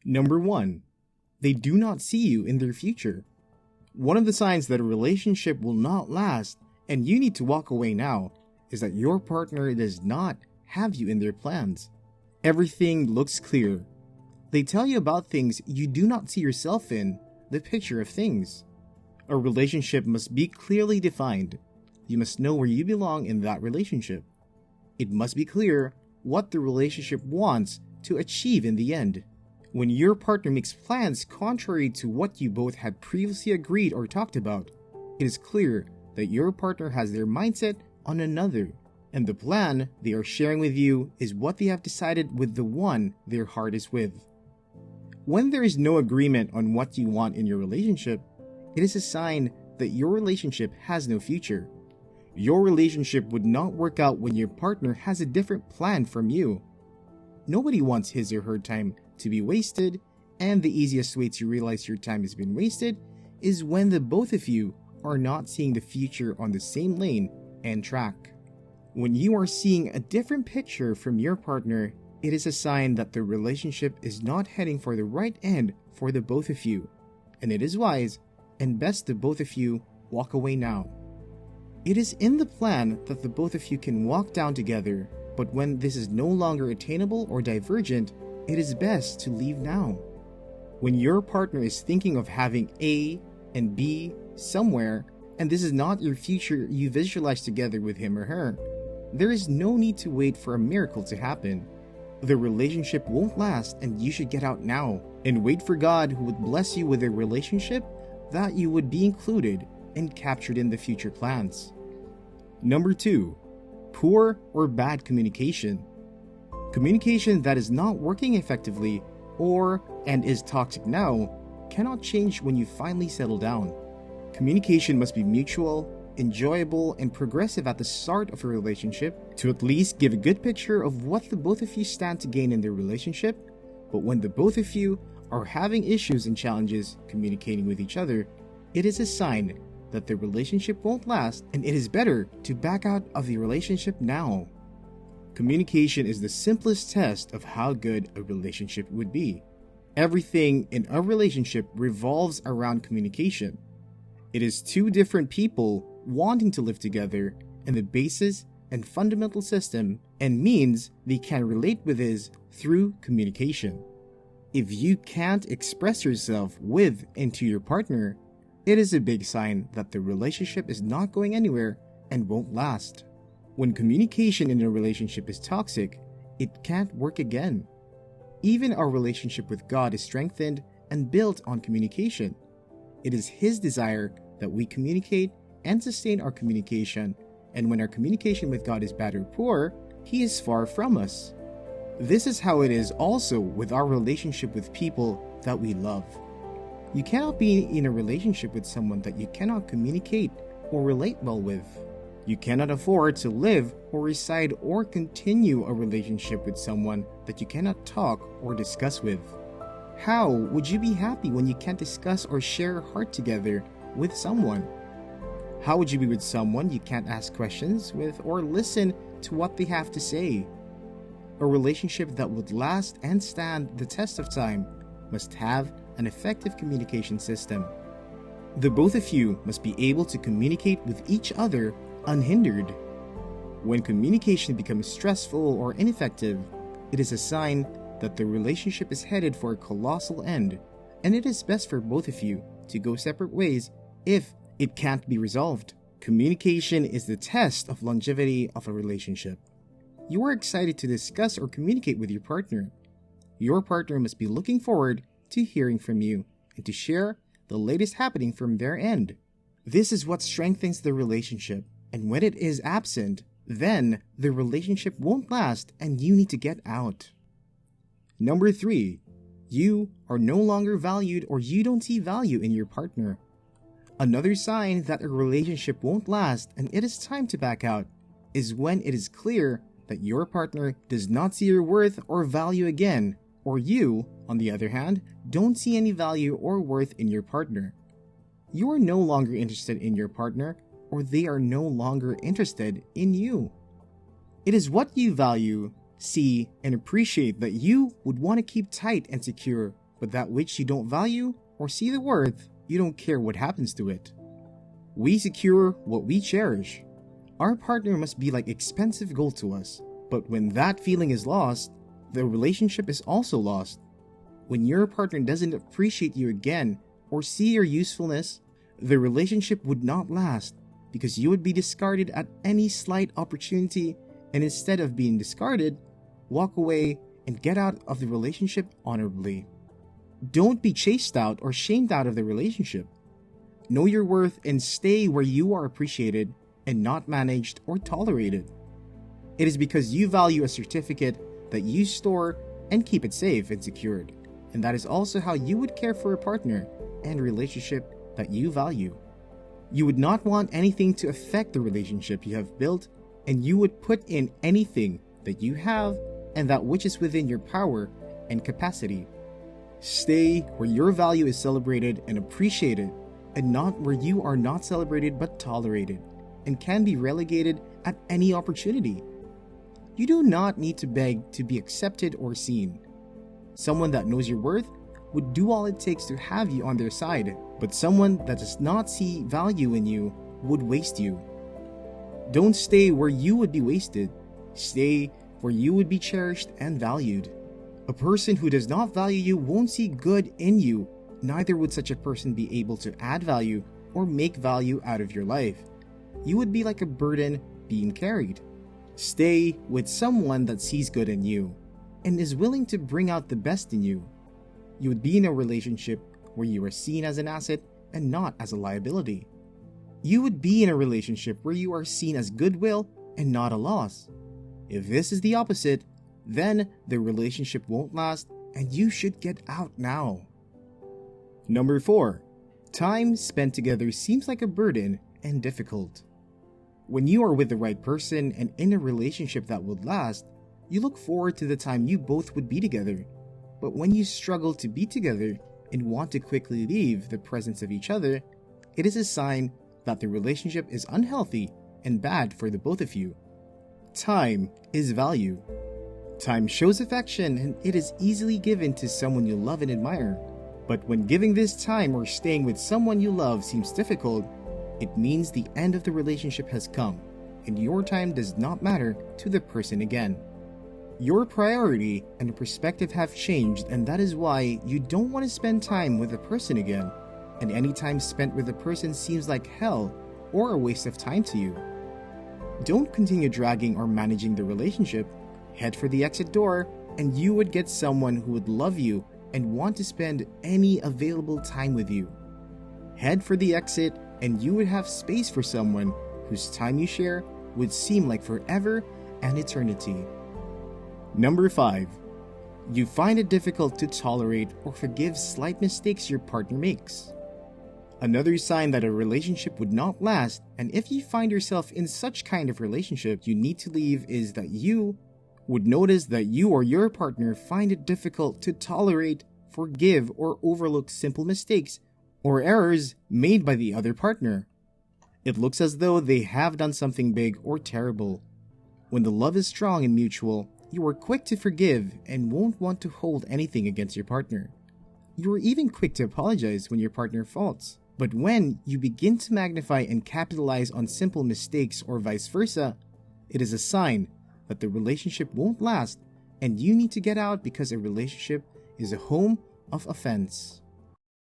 Number 1. They do not see you in their future. One of the signs that a relationship will not last and you need to walk away now is that your partner does not have you in their plans. Everything looks clear. They tell you about things you do not see yourself in, the picture of things. A relationship must be clearly defined. You must know where you belong in that relationship. It must be clear what the relationship wants to achieve in the end. When your partner makes plans contrary to what you both had previously agreed or talked about, it is clear that your partner has their mindset on another, and the plan they are sharing with you is what they have decided with the one their heart is with. When there is no agreement on what you want in your relationship, it is a sign that your relationship has no future. Your relationship would not work out when your partner has a different plan from you. Nobody wants his or her time to be wasted, and the easiest way to realize your time has been wasted is when the both of you are not seeing the future on the same lane and track. When you are seeing a different picture from your partner, it is a sign that the relationship is not heading for the right end for the both of you, and it is wise and best the both of you walk away now. It is in the plan that the both of you can walk down together, but when this is no longer attainable or divergent, it is best to leave now. When your partner is thinking of having A and B somewhere, and this is not your future you visualize together with him or her, there is no need to wait for a miracle to happen. The relationship won't last, and you should get out now and wait for God, who would bless you with a relationship that you would be included and captured in the future plans. Number 2. Poor or bad communication. Communication that is not working effectively and is toxic now cannot change when you finally settle down. Communication must be mutual, enjoyable, and progressive at the start of a relationship to at least give a good picture of what the both of you stand to gain in their relationship. But when the both of you are having issues and challenges communicating with each other, it is a sign that the relationship won't last, and it is better to back out of the relationship now. Communication is the simplest test of how good a relationship would be. Everything in a relationship revolves around communication. It is two different people wanting to live together, and the basis and fundamental system and means they can relate with is through communication. If you can't express yourself with and to your partner, it is a big sign that the relationship is not going anywhere and won't last. When communication in a relationship is toxic, it can't work again. Even our relationship with God is strengthened and built on communication. It is His desire that we communicate and sustain our communication, and when our communication with God is bad or poor, He is far from us. This is how it is also with our relationship with people that we love. You cannot be in a relationship with someone that you cannot communicate or relate well with. You cannot afford to live or reside or continue a relationship with someone that you cannot talk or discuss with. How would you be happy when you can't discuss or share a heart together with someone? How would you be with someone you can't ask questions with or listen to what they have to say? A relationship that would last and stand the test of time must have an effective communication system. The both of you must be able to communicate with each other unhindered. When communication becomes stressful or ineffective, it is a sign that the relationship is headed for a colossal end, and it is best for both of you to go separate ways if it can't be resolved. Communication is the test of longevity of a relationship. You are excited to discuss or communicate with your partner. Your partner must be looking forward to hearing from you and to share the latest happening from their end. This is what strengthens the relationship, and when it is absent, then the relationship won't last and you need to get out. Number 3, you are no longer valued or you don't see value in your partner. Another sign that a relationship won't last and it is time to back out is when it is clear that your partner does not see your worth or value again, or you, on the other hand, don't see any value or worth in your partner. You are no longer interested in your partner, or they are no longer interested in you. It is what you value, see, and appreciate that you would want to keep tight and secure but that which you don't value or see the worth, you don't care what happens to it. We secure what we cherish. Our partner must be like expensive gold to us, but when that feeling is lost, the relationship is also lost. When your partner doesn't appreciate you again or see your usefulness, the relationship would not last because you would be discarded at any slight opportunity, and instead of being discarded, walk away and get out of the relationship honorably. Don't be chased out or shamed out of the relationship. Know your worth and stay where you are appreciated and not managed or tolerated. It is because you value a certificate that you store and keep it safe and secured, and that is also how you would care for a partner and relationship that you value. You would not want anything to affect the relationship you have built, and you would put in anything that you have and that which is within your power and capacity. Stay where your value is celebrated and appreciated, and not where you are not celebrated but tolerated and can be relegated at any opportunity. You do not need to beg to be accepted or seen. Someone that knows your worth would do all it takes to have you on their side, but someone that does not see value in you would waste you. Don't stay where you would be wasted. Stay where you would be cherished and valued. A person who does not value you won't see good in you. Neither would such a person be able to add value or make value out of your life. You would be like a burden being carried. Stay with someone that sees good in you and is willing to bring out the best in you. You would be in a relationship where you are seen as an asset and not as a liability. You would be in a relationship where you are seen as goodwill and not a loss. If this is the opposite, then the relationship won't last and you should get out now. Number 4. Time spent together seems like a burden and difficult. When you are with the right person and in a relationship that would last, you look forward to the time you both would be together. But when you struggle to be together and want to quickly leave the presence of each other, it is a sign that the relationship is unhealthy and bad for the both of you. Time is value. Time shows affection and it is easily given to someone you love and admire. But when giving this time or staying with someone you love seems difficult, it means the end of the relationship has come and your time does not matter to the person again. Your priority and perspective have changed, and that is why you don't want to spend time with a person again, and any time spent with a person seems like hell or a waste of time to you. Don't continue dragging or managing the relationship. Head for the exit door and you would get someone who would love you and want to spend any available time with you. Head for the exit and you would have space for someone whose time you share would seem like forever and eternity. Number 5. You find it difficult to tolerate or forgive slight mistakes your partner makes. Another sign that a relationship would not last, and if you find yourself in such kind of relationship you need to leave, is that you would notice that you or your partner find it difficult to tolerate, forgive, or overlook simple mistakes or errors made by the other partner. It looks as though they have done something big or terrible. When the love is strong and mutual, you are quick to forgive and won't want to hold anything against your partner. You are even quick to apologize when your partner faults. But when you begin to magnify and capitalize on simple mistakes or vice versa, it is a sign that the relationship won't last and you need to get out, because a relationship is a home of offense.